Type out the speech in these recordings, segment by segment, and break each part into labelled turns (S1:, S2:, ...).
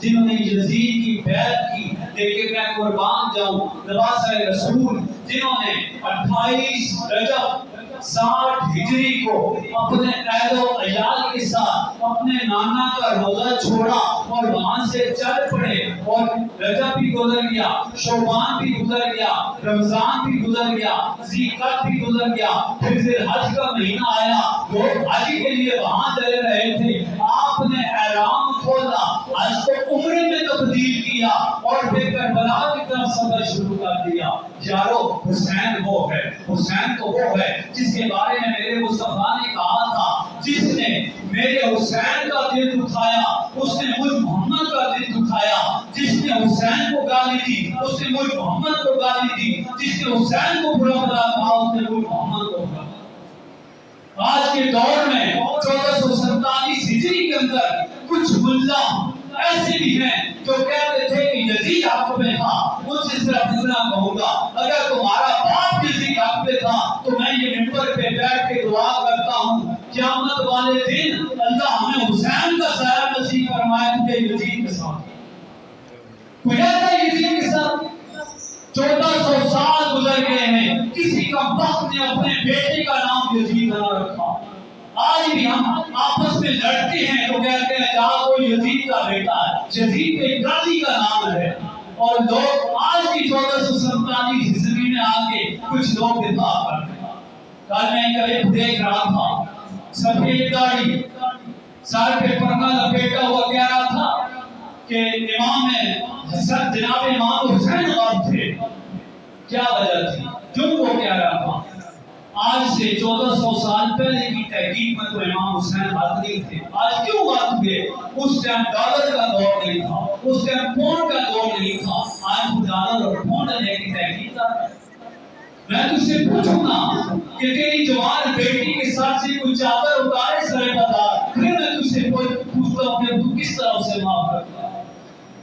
S1: جنہوں نے یزید کی بیعت کی لیکن میں قربان جاؤں نواسہ رسول، جنہوں نے 28 رجب 60 ہجری کو اپنے اہل و عیال کے ساتھ اپنے نانا کا روزہ چھوڑا اور وہاں سے چل پڑے، اور رجب بھی گزر گیا، شعبان بھی گزر گیا، رمضان بھی گزر گیا، ذی القعدہ بھی گزر گیا، پھر ذی الحج کا مہینہ آیا، لوگ حج کے لیے وہاں چلے رہے تھے، آپ نے احرام کھولا، حج کو عمرے میں تبدیل کیا اور پھر کربلا کی طرف سفر شروع کر دیا۔ یارو حسین وہ ہے، حسین تو وہ ہے جس کے بارے میں میرے مصطفیٰ نے کہا تھا، جس نے میرے حسین کا دل دکھایا اس نے مجھ محمد کا دل دکھایا، جس نے حسین کو گالی دی اس نے مجھ محمد کو گالی دی، جس نے حسین کو برا بھلا کہا اس نے مجھ محمد کو برا۔ آج کے دور میں 1447 ہجری کے اندر کچھ ملا ایسے بھی ہیں جو کہتے تھے کہ یزید حق میں تھا، ان سے صرف اتنا کہوں گا، اگر تمہارا باپ یزید حق میں تھا تو میں یہ منبر پہ بیٹھ کے دعا کرتا ہوں قیامت والے دن اللہ ہمیں حسین کا سایہ نصیب فرمائے تجھے یزید کے ساتھ۔ کوئی کہتا ہے یزید کے ساتھ 1400 سال گزر گئے ہیں، کسی کا وقت نے اپنے بیٹے کا نام یزید نہ رکھا۔ آج بھی ہم آپس میں لڑتے ہیں تو کہتے ہیں جہاں کوئی یزید کا بیٹا ہے، یزید ایک غازی کا نام ہے، اور لوگ آج بھی 1447 عیسوی میں آ کے کچھ لوگ دفاع کرتے ہیں۔ کل میں کلپ دیکھ رہا تھا، سفید داڑھی، سر پہ پردہ لپیٹا ہوا کہہ رہا تھا کہ امام حسن جناب امام حسین غائب تھے۔ کیا وجہ تھی؟ کیوں وہ کہہ رہا تھا؟ آج سے 1400 سال پہلے کی تحقیق میں تو امام حسین غائب نہیں تھے۔ آج کیوں غائب ہوئے؟ اس ٹائم ڈالر کا دور نہیں تھا، اس ٹائم پونڈ کا دور نہیں تھا، آج وہ ڈالر اور پونڈ لے کی تحقیق کر رہے ہیں۔ میں تجھ سے پوچھوں گا کہ تیری جوان بیٹی کے ساتھ سے کوئی چادر اتارے سرے بازار، پھر میں تجھ سے پوچھتا ہوں کہ تو کس طرح اسے معاف کرتا ہے؟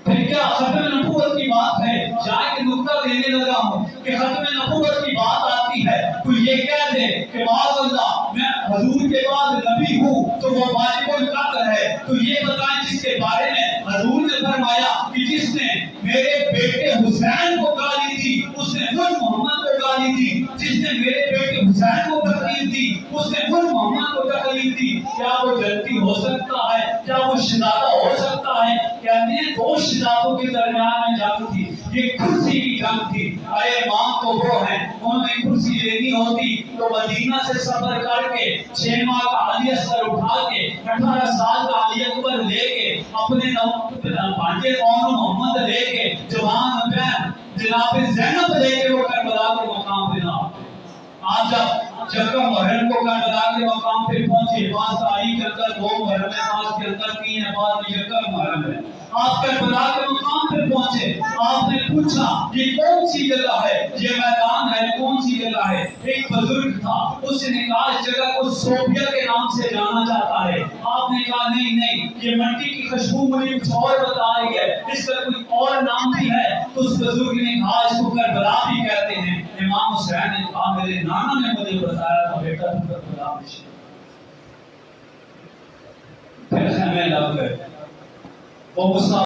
S1: پھر کیا ختم نبوت کی بات ہے؟ جائے کہ نقطہ دینے لگا ہوں کہ ختم نبوت کی بات آتی ہے تو یہ کہہ دے کہ معاذ اللہ میں حضور کے بعد نبی ہوں تو وہ واجب القتل ہے، تو یہ بتائیں جس کے بارے میں حضور نے فرمایا کہ جس نے میرے بیٹے حسین کو گالی دی اس نے مجھ محمد کو گالی دی، جس نے میرے بیٹے حسین کو تکلیف دی اس نے مجھ محمد کو تکلیف دی، کیا وہ جنتی ہو سکتا ہے؟ کیا وہ شہزادہ ہو سکتا ہے؟ کہتے ہیں دو شہزادوں کے درمیان میں جنگ تھی، یہ کرسی کی جنگ تھی۔ ارے ماں تو وہ ہیں، انہوں نے کرسی لینی ہوتی تو مدینہ سے سفر کر کے 6 ماہ کا علی اصغر اٹھا کے 18 سال کا علی اکبر لے کے اپنے بھانجے اون محمد لے کے جوان بہن جناب زینب لے کے وہ کربلا کے مقام پہ نہ آج جب محرم کو کربلا کے مقام پہ پہنچے، 5 تاریخ کے اندر 2 محرم ہے، 5 کے اندر 3 ہے، بعد میں یکم محرم ہے، آپ کربلا کے مقام پہ پہنچے، آپ نے پوچھا یہ کون سی جگہ ہے، یہ میدان ہے، کون سی جگہ ہے؟ ایک بزرگ تھا، اس نے کہا اس جگہ کو صوفیہ کے نام سے جانا جاتا ہے۔ آپ نے کہا نہیں، یہ مٹی کی خوشبو مجھے کچھ اور بتا رہی ہے، اس کا کوئی اور نام بھی ہے۔ تو اس بزرگ نے کہا اس کو کربلا بھی کہتے ہیں۔ امام حسین نے کہا میرے نانا نے مجھے بتایا تھا بیٹا تو کربلا میں شہید۔ پھر خیمے لگ گئے، وہ